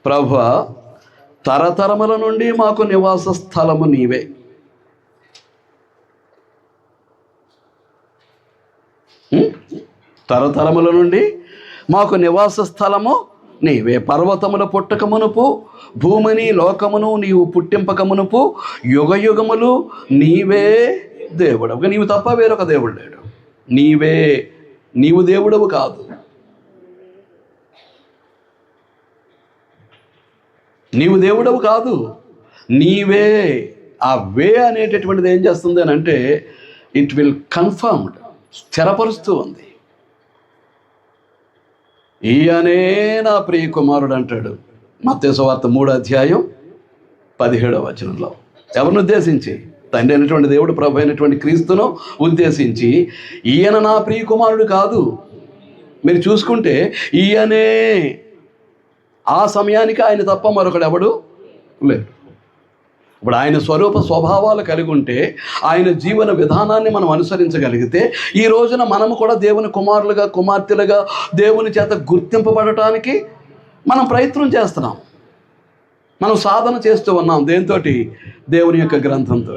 ప్రభువా, తరతరముల నుండి మాకు నివాస స్థలము నీవే. తరతరముల నుండి మాకు నివాస స్థలము నీవే. పర్వతముల పుట్టక మునుపు, భూమిని లోకమును నీవు పుట్టింపక మునుపు, యుగ యుగములు నీవే దేవుడు. నీవు తప్ప వేరొక దేవుడు లేడు. నీవు దేవుడవు కాదు. నీవు దేవుడవు కాదు, నీవే. ఆ వే అనేటటువంటిది ఏం చేస్తుంది అని అంటే, ఇట్ విల్ కన్ఫర్మ్డ్, స్థిరపరుస్తూ ఉంది. ఈయనే నా ప్రియ కుమారుడు అంటాడు మత్తయి సువార్త 3:17 ఎవరిని ఉద్దేశించి? తండ్రి అయినటువంటి దేవుడు, ప్రభు అయినటువంటి క్రీస్తును ఉద్దేశించి, ఈయన నా ప్రియ కుమారుడు కాదు. మీరు చూసుకుంటే ఈయనే. ఆ సమయానికి ఆయన తప్ప మరొకడు ఎవడు లేడు. ఇప్పుడు ఆయన స్వరూప స్వభావాలు కలిగి ఉంటే, ఆయన జీవన విధానాన్ని మనం అనుసరించగలిగితే, ఈ రోజున మనము కూడా దేవుని కుమారులుగా, కుమార్తెలుగా దేవుని చేత గుర్తింపబడటానికి మనం ప్రయత్నం చేస్తున్నాం. మనం సాధన చేస్తూ ఉన్నాం. దేంతో? దేవుని యొక్క గ్రంథంతో.